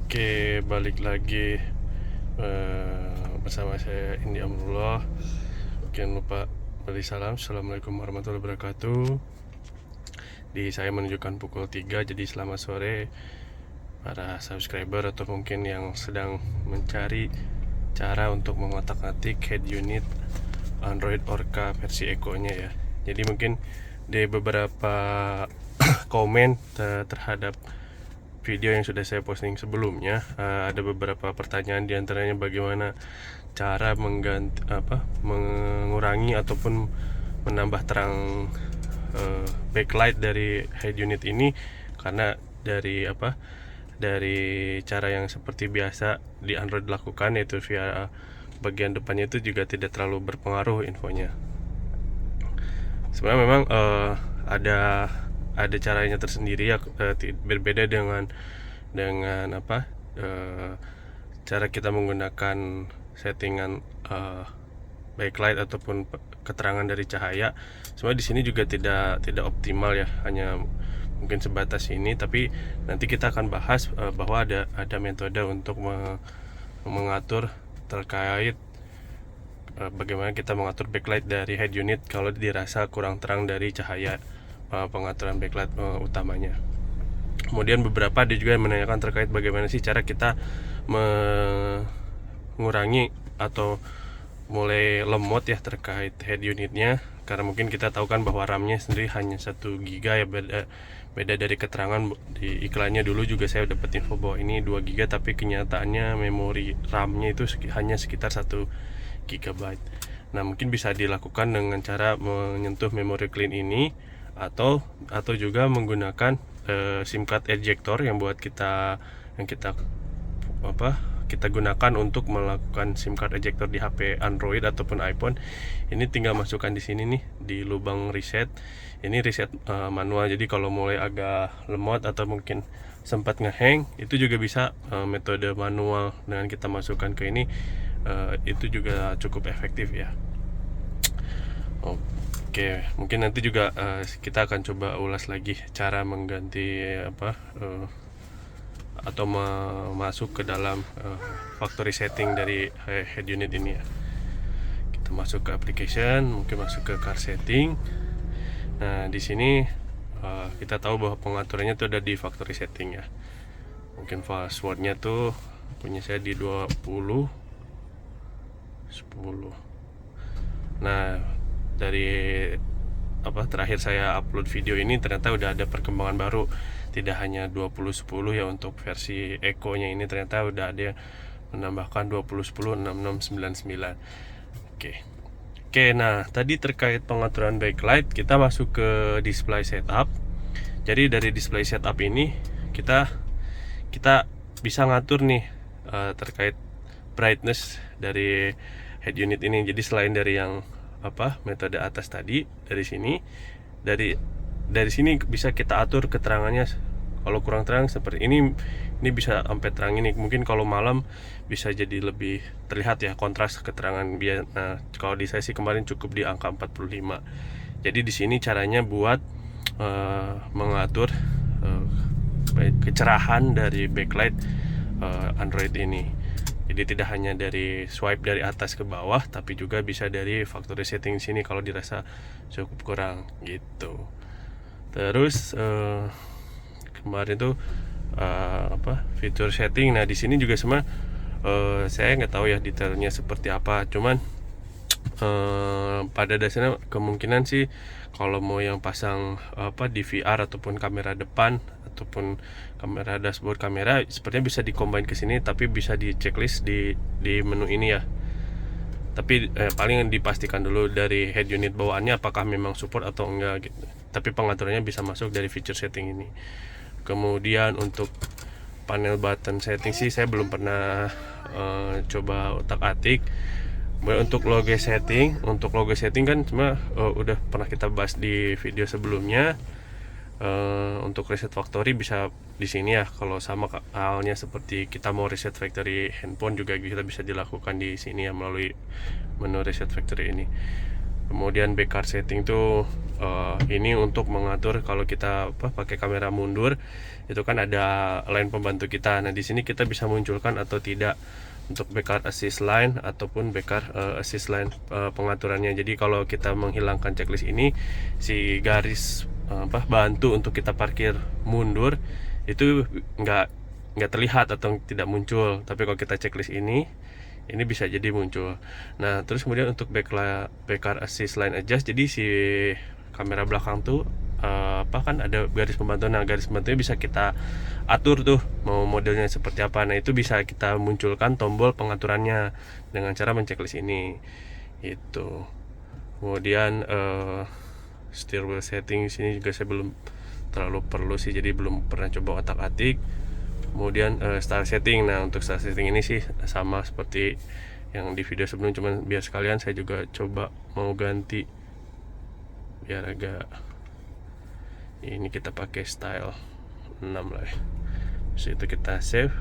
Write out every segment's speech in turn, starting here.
Oke, balik lagi bersama saya Indi Amrullah. Jangan lupa beri salam. Assalamualaikum warahmatullahi wabarakatuh. Saya menunjukkan pukul 3, jadi selamat sore para subscriber atau mungkin yang sedang mencari cara untuk mengotak-atik head unit Android Orca versi Eco-nya ya. Jadi mungkin di beberapa komen terhadap video yang sudah saya posting sebelumnya, ada beberapa pertanyaan, diantaranya bagaimana cara mengurangi ataupun menambah terang backlight dari head unit ini, karena dari cara yang seperti biasa di Android lakukan, yaitu via bagian depannya itu juga tidak terlalu berpengaruh infonya. Sebenarnya memang ada caranya tersendiri ya, berbeda dengan cara kita menggunakan settingan backlight ataupun keterangan dari cahaya. Sebenarnya di sini juga tidak optimal ya, hanya mungkin sebatas ini. Tapi nanti kita akan bahas bahwa ada metode untuk mengatur terkait bagaimana kita mengatur backlight dari head unit kalau dirasa kurang terang dari cahaya pengaturan backlight utamanya. Kemudian beberapa ada juga yang menanyakan terkait bagaimana sih cara kita mengurangi atau mulai lemot ya terkait head unitnya, karena mungkin kita tahu kan bahwa RAM-nya sendiri hanya 1 GB ya, beda dari keterangan di iklannya. Dulu juga saya dapat info bahwa ini 2 GB, tapi kenyataannya memori RAM-nya itu hanya sekitar 1 GB. Nah, mungkin bisa dilakukan dengan cara menyentuh memory clean ini, atau juga menggunakan SIM card ejector yang kita gunakan untuk melakukan SIM card ejector di HP Android ataupun iPhone. Ini tinggal masukkan di sini nih, di lubang reset. Ini reset manual, jadi kalau mulai agak lemot atau mungkin sempat ngehang, itu juga bisa metode manual dengan kita masukkan ke ini. Itu juga cukup efektif ya. Oke, mungkin nanti juga kita akan coba ulas lagi cara mengganti atau masuk ke dalam factory setting dari head unit ini ya. Kita masuk ke application, mungkin masuk ke car setting. Nah, di sini kita tahu bahwa pengaturannya itu ada di factory setting ya. Mungkin passwordnya tuh punya saya di 20 10. Nah, dari terakhir saya upload video ini ternyata udah ada perkembangan baru. Tidak hanya 2010 ya untuk versi Eco-nya ini, ternyata udah ada yang menambahkan 2010 6699. Oke, nah tadi terkait pengaturan backlight, kita masuk ke display setup. Jadi dari display setup ini kita bisa ngatur nih terkait brightness dari head unit ini. Jadi selain dari yang metode atas tadi, dari sini bisa kita atur keterangannya. Kalau kurang terang seperti ini bisa sampai terang ini. Mungkin kalau malam bisa jadi lebih terlihat ya, kontras keterangan biar. Nah, kalau di saya sih kemarin cukup di angka 45. Jadi di sini caranya buat mengatur kecerahan dari backlight Android ini. Jadi tidak hanya dari swipe dari atas ke bawah, tapi juga bisa dari factory setting sini kalau dirasa cukup kurang gitu. Terus kemarin tuh fitur setting. Nah, di sini juga sama saya nggak tahu ya detailnya seperti apa. Cuman pada dasarnya kemungkinan sih kalau mau yang pasang DVR ataupun kamera depan ataupun kamera dashboard kamera, sepertinya bisa dikombin ke sini, tapi bisa di checklist di menu ini ya. Tapi paling dipastikan dulu dari head unit bawaannya apakah memang support atau enggak gitu. Tapi pengaturannya bisa masuk dari feature setting ini. Kemudian untuk panel button setting sih saya belum pernah coba otak-atik. Untuk logo setting kan cuma udah pernah kita bahas di video sebelumnya. Untuk reset factory bisa di sini ya. Kalau sama halnya seperti kita mau reset factory handphone, juga kita bisa dilakukan di sini ya, melalui menu reset factory ini. Kemudian back car setting tuh ini untuk mengatur kalau kita pakai kamera mundur, itu kan ada line pembantu kita. Nah di sini kita bisa munculkan atau tidak untuk back car assist line ataupun back car assist line pengaturannya. Jadi kalau kita menghilangkan checklist ini, si garis bantu untuk kita parkir mundur itu nggak terlihat atau tidak muncul. Tapi kalau kita checklist ini bisa jadi muncul. Nah terus kemudian untuk back car assist line adjust, jadi si kamera belakang tuh kan ada garis pembantu. Nah garis pembantunya bisa kita atur tuh mau modelnya seperti apa. Nah itu bisa kita munculkan tombol pengaturannya dengan cara menceklis ini itu. Kemudian steer wheel setting sini juga saya belum terlalu perlu sih, jadi belum pernah coba otak-atik. Kemudian style setting. Nah untuk style setting ini sih sama seperti yang di video sebelum, cuman biar sekalian saya juga coba mau ganti biar agak ini, kita pakai style 6 lah ya. Terus itu kita save.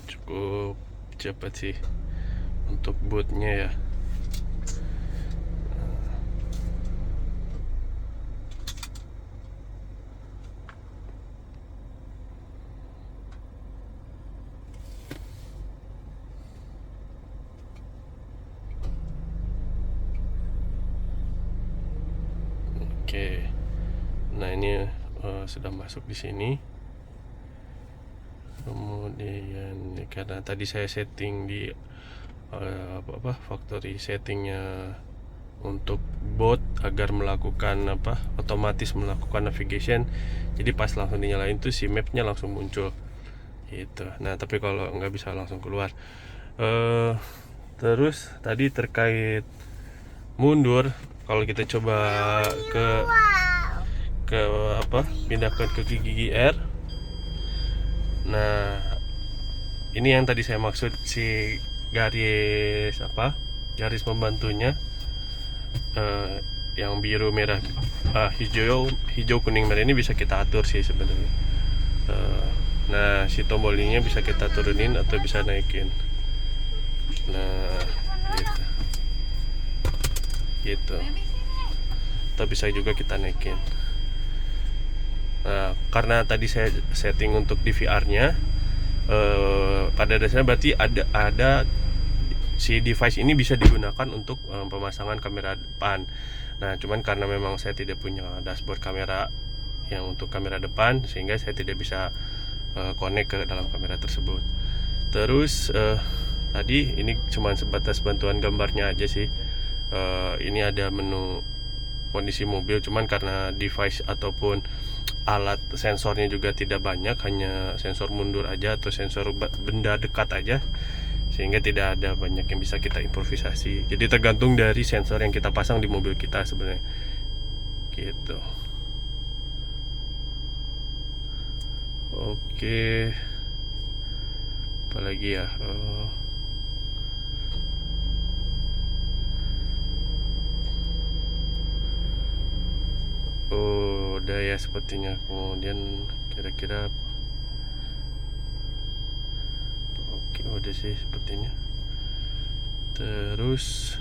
Cukup cepat sih untuk bootnya ya. Oke, nah ini sudah masuk di sini. Kemudian karena tadi saya setting di factory settingnya untuk bot agar melakukan otomatis melakukan navigation, jadi pas langsung dinyalain tuh si mapnya langsung muncul gitu. Nah tapi kalau nggak bisa langsung keluar. Terus tadi terkait mundur, kalau kita coba ke pindahkan ke gigi R. Nah ini yang tadi saya maksud, si garis pembantunya yang biru merah hijau kuning merah ini bisa kita atur sih sebenarnya. Nah si tombol ininya bisa kita turunin atau bisa naikin. Nah gitu atau bisa juga kita naikin. Nah karena tadi saya setting untuk DVR-nya, pada dasarnya berarti ada si device ini bisa digunakan untuk pemasangan kamera depan. Nah cuman karena memang saya tidak punya dashboard kamera yang untuk kamera depan, sehingga saya tidak bisa connect ke dalam kamera tersebut. Terus tadi ini cuma sebatas bantuan gambarnya aja sih. Ini ada menu kondisi mobil, cuman karena device ataupun alat sensornya juga tidak banyak, hanya sensor mundur aja atau sensor benda dekat aja, sehingga tidak ada banyak yang bisa kita improvisasi. Jadi tergantung dari sensor yang kita pasang di mobil kita sebenarnya gitu. Oke, apalagi ya, udah ya sepertinya. Kemudian kira-kira oke, udah sih sepertinya. Terus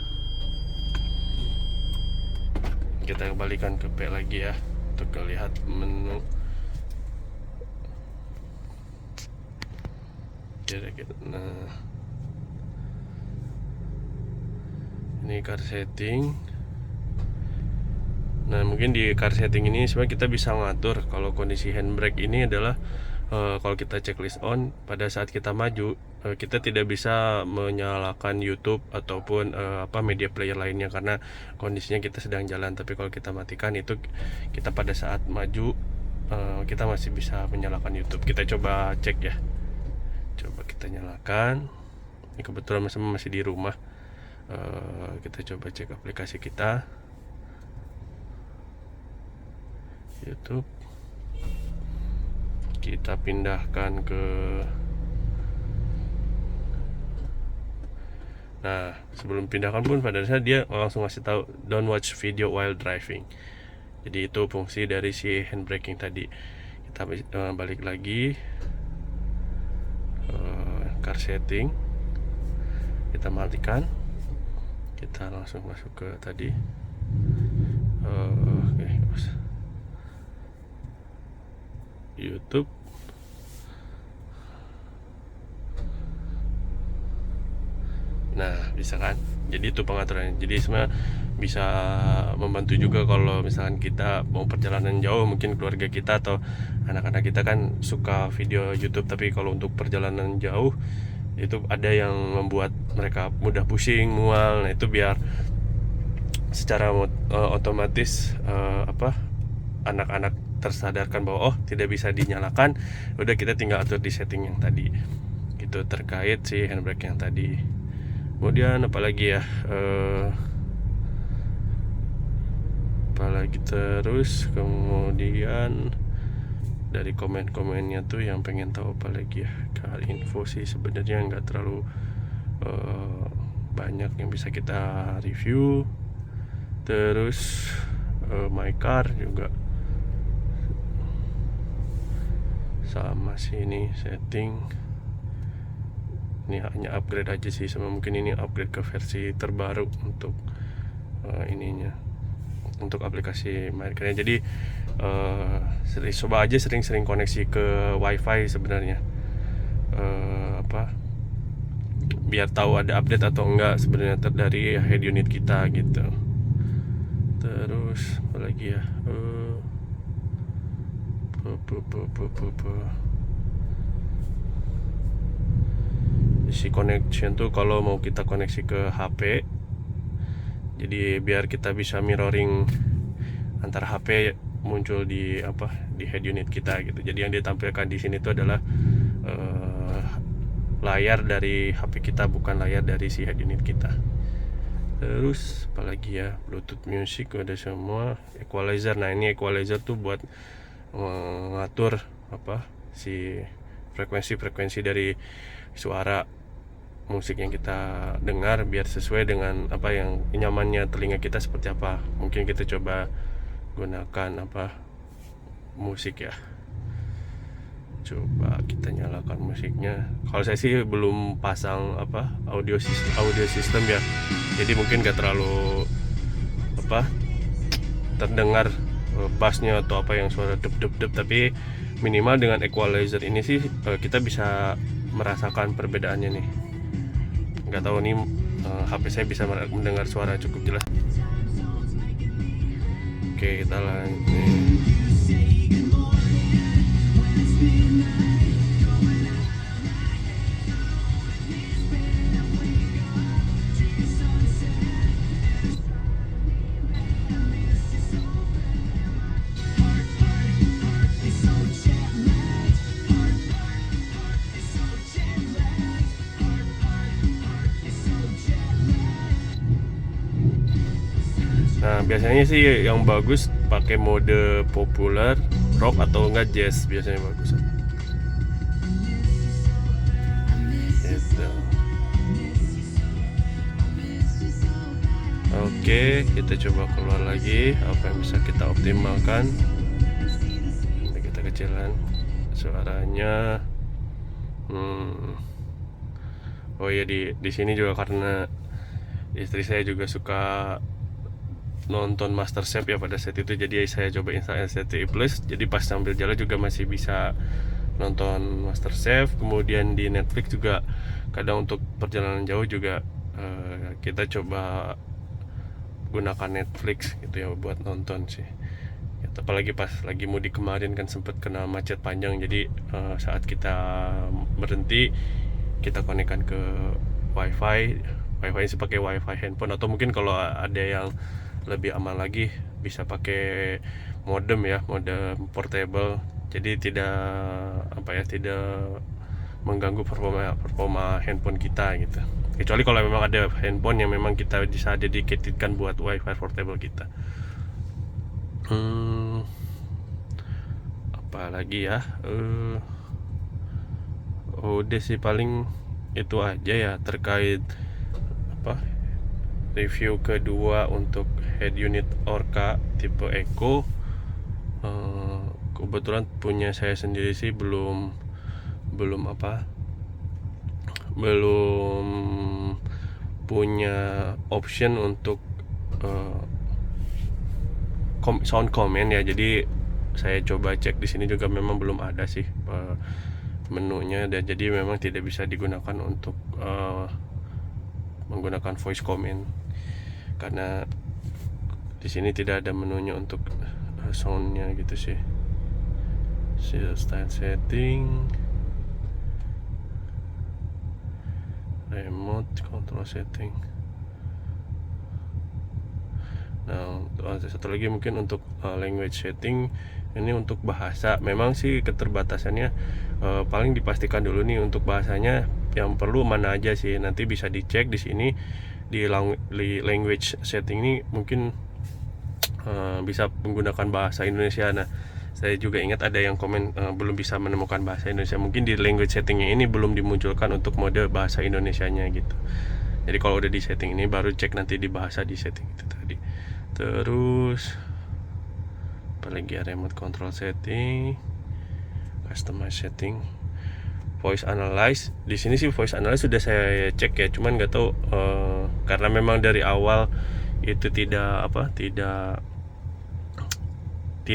kita kembalikan ke P lagi ya untuk melihat menu. Kira-kira nah ini car setting. Nah mungkin di car setting ini sebenarnya kita bisa ngatur kalau kondisi handbrake ini adalah kalau kita checklist on, pada saat kita maju kita tidak bisa menyalakan YouTube ataupun media player lainnya karena kondisinya kita sedang jalan. Tapi kalau kita matikan itu, kita pada saat maju kita masih bisa menyalakan YouTube. Kita coba cek ya, coba kita nyalakan. Ini kebetulan masih di rumah. Kita coba cek aplikasi kita. YouTube. Kita pindahkan ke, nah sebelum pindahkan pun pada dasarnya dia langsung ngasih tahu don't watch video while driving. Jadi itu fungsi dari si handbraking tadi. Kita balik lagi car setting, kita matikan, kita langsung masuk ke tadi. Oke, YouTube. Nah, bisa kan? Jadi itu pengaturannya. Jadi sebenarnya bisa membantu juga kalau misalkan kita mau perjalanan jauh, mungkin keluarga kita atau anak-anak kita kan suka video YouTube, tapi kalau untuk perjalanan jauh itu ada yang membuat mereka mudah pusing, mual. Nah, itu biar secara otomatis anak-anak tersadarkan bahwa tidak bisa dinyalakan, udah kita tinggal atur di setting yang tadi. Itu terkait si handbrake yang tadi. Kemudian apalagi ya, apalagi terus kemudian dari komen-komennya tuh yang pengen tahu apalagi ya, car info sih sebenarnya nggak terlalu banyak yang bisa kita review. Terus my car juga sama sini setting. Ini hanya upgrade aja sih, sama mungkin ini upgrade ke versi terbaru untuk ininya, untuk aplikasi MyCar. Jadi coba aja sering-sering koneksi ke WiFi sebenarnya, biar tahu ada update atau enggak sebenarnya dari head unit kita gitu. Terus apa lagi ya, si connection tuh kalau mau kita koneksi ke HP, jadi biar kita bisa mirroring antara HP muncul di head unit kita gitu. Jadi yang ditampilkan di sini tuh adalah layar dari HP kita, bukan layar dari si head unit kita. Terus apalagi ya, Bluetooth music udah semua. Equalizer, nah ini equalizer tuh buat mengatur si frekuensi dari suara musik yang kita dengar biar sesuai dengan apa yang nyamannya telinga kita seperti apa. Mungkin kita coba gunakan musik ya. Coba kita nyalakan musiknya. Kalau saya sih belum pasang audio system ya. Jadi mungkin gak terlalu terdengar bassnya atau yang suara dep, tapi minimal dengan equalizer ini sih kita bisa merasakan perbedaannya nih. Nggak tahu nih HP saya bisa mendengar suara cukup jelas. Oke, kita lanjut. Nah, biasanya sih yang bagus pakai mode populer, rock atau enggak jazz, biasanya bagus. Gitu. Oke, kita coba keluar lagi. Apa yang bisa kita optimalkan? Ini kita kecilan suaranya. Oh iya, di sini juga karena istri saya juga suka nonton MasterChef ya pada saat itu, jadi saya coba install RCTI Plus, jadi pas sambil jalan juga masih bisa nonton MasterChef. Kemudian di Netflix juga kadang untuk perjalanan jauh juga kita coba gunakan Netflix gitu ya buat nonton sih. Apalagi pas lagi mudik kemarin kan sempat kena macet panjang, jadi saat kita berhenti kita konekkan ke WiFi sih, pakai WiFi handphone, atau mungkin kalau ada yang lebih aman lagi bisa pakai modem ya, modem portable, jadi tidak mengganggu performa handphone kita gitu. Kecuali kalau memang ada handphone yang memang kita bisa dedicatedkan buat WiFi portable kita. apa lagi ya, udah sih paling itu aja ya terkait apa review kedua untuk head unit Orca tipe Eco. Kebetulan punya saya sendiri sih belum belum punya option untuk sound comment ya, jadi saya coba cek di sini juga memang belum ada sih menunya, dan jadi memang tidak bisa digunakan untuk menggunakan voice comment karena di sini tidak ada menunya untuk soundnya gitu sih. Style setting, remote control setting. Nah, satu lagi mungkin untuk language setting, ini untuk bahasa. Memang sih keterbatasannya paling dipastikan dulu nih untuk bahasanya yang perlu mana aja sih. Nanti bisa dicek di sini di language setting ini mungkin bisa menggunakan bahasa Indonesia. Nah, saya juga ingat ada yang komen belum bisa menemukan bahasa Indonesia. Mungkin di language settingnya ini belum dimunculkan untuk mode bahasa Indonesianya gitu. Jadi kalau udah di setting ini baru cek nanti di bahasa di setting itu tadi. Terus apalagi ya, remote control setting, customize setting, voice analyze. Di sini sih voice analyze sudah saya cek ya, cuman nggak tahu karena memang dari awal itu tidak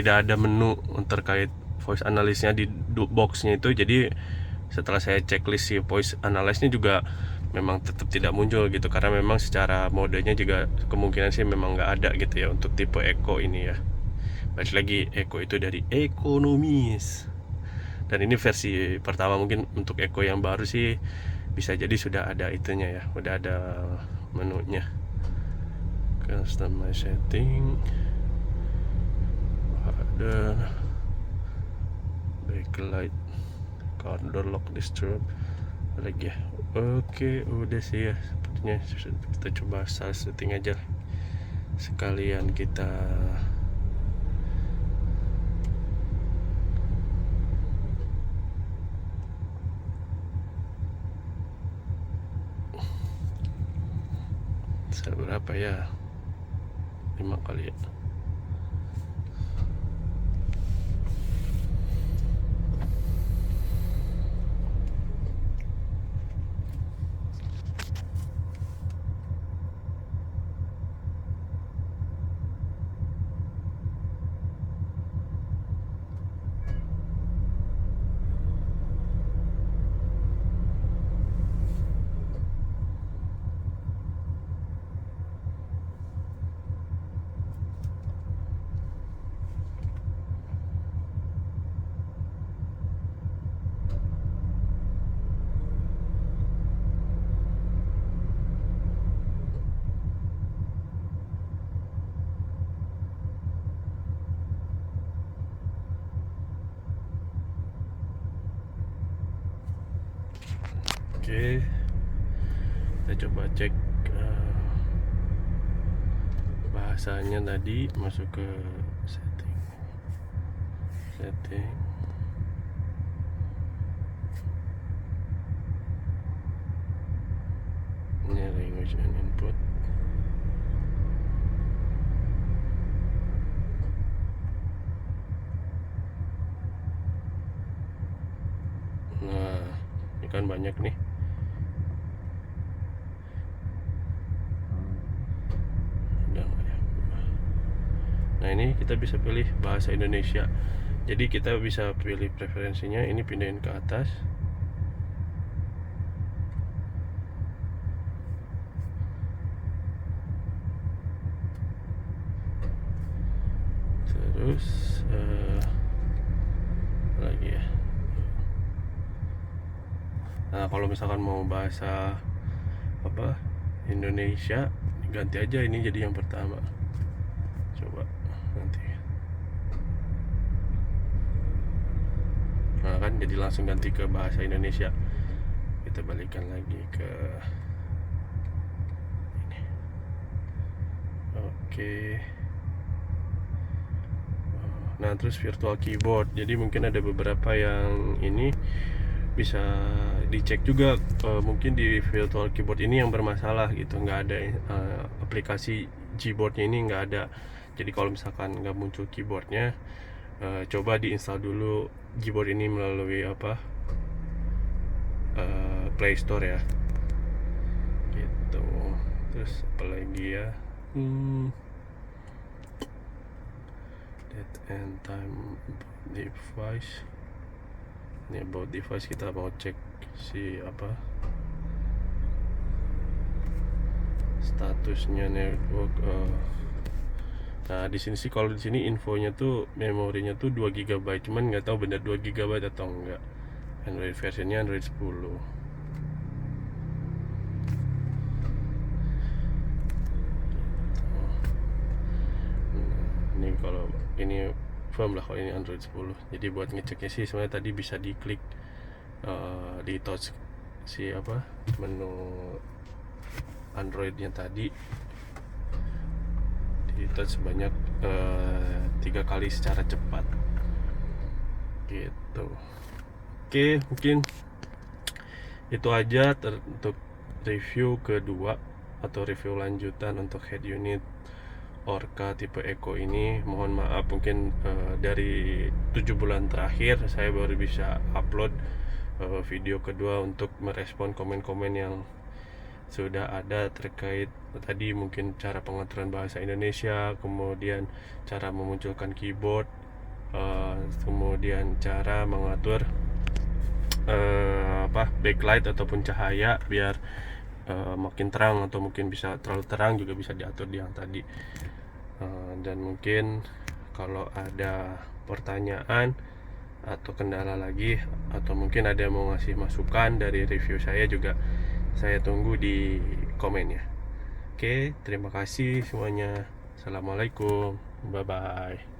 ada menu terkait voice analyze-nya di box-nya itu. Jadi setelah saya checklist si voice analyze-nya juga memang tetap tidak muncul gitu, karena memang secara modenya juga kemungkinan sih memang nggak ada gitu ya untuk tipe Eco ini ya. Balik lagi, Eco itu dari ekonomis, dan ini versi pertama. Mungkin untuk Eco yang baru sih bisa jadi sudah ada itunya ya, udah ada menunya. Customize setting, ada backlight, car door lock disturb lagi ya. Oke, udah sih ya, sepertinya kita coba setting aja sekalian kita berapa ya, 5 kali ya. Oke, kita coba cek bahasanya tadi. Masuk ke setting, ini language and input. Nah, ini kan banyak nih. Nah, ini kita bisa pilih bahasa Indonesia. Jadi kita bisa pilih preferensinya. Ini pindahin ke atas. Terus lagi ya. Nah, kalau misalkan mau bahasa Indonesia, ganti aja ini jadi yang pertama. Coba nanti. Nah, kan jadi langsung ganti ke bahasa Indonesia. Kita balikan lagi ke ini. Oke. Nah terus virtual keyboard, jadi mungkin ada beberapa yang ini bisa dicek juga, mungkin di virtual keyboard ini yang bermasalah gitu, nggak ada aplikasi Gboardnya ini nggak ada. Jadi kalau misalkan nggak muncul keyboardnya, coba diinstal dulu Gboard ini melalui Play Store ya gitu. Terus apalagi ya, date and time device. Ini about device, kita mau cek si statusnya network. Nah di sini sih, kalau di sini infonya tuh memorinya tuh 2 GB, cuman nggak tahu benar 2 GB atau enggak. Android versionnya Android 10. Ini kalau ini firm lah, kalau ini Android 10. Jadi buat ngeceknya sih sebenarnya tadi bisa diklik di touch si menu Androidnya tadi, di touch sebanyak 3 kali secara cepat gitu. Oke, mungkin itu aja untuk review kedua atau review lanjutan untuk head unit Orca tipe Eco ini. Mohon maaf, mungkin dari 7 bulan terakhir saya baru bisa upload video kedua untuk merespon komen-komen yang sudah ada terkait tadi, mungkin cara pengaturan bahasa Indonesia, kemudian cara memunculkan keyboard, kemudian cara mengatur backlight ataupun cahaya biar makin terang, atau mungkin bisa terlalu terang juga bisa diatur di yang tadi. Dan mungkin kalau ada pertanyaan atau kendala lagi, atau mungkin ada yang mau ngasih masukan dari review saya juga, saya tunggu di komen ya. Oke, terima kasih semuanya. Assalamualaikum, bye bye.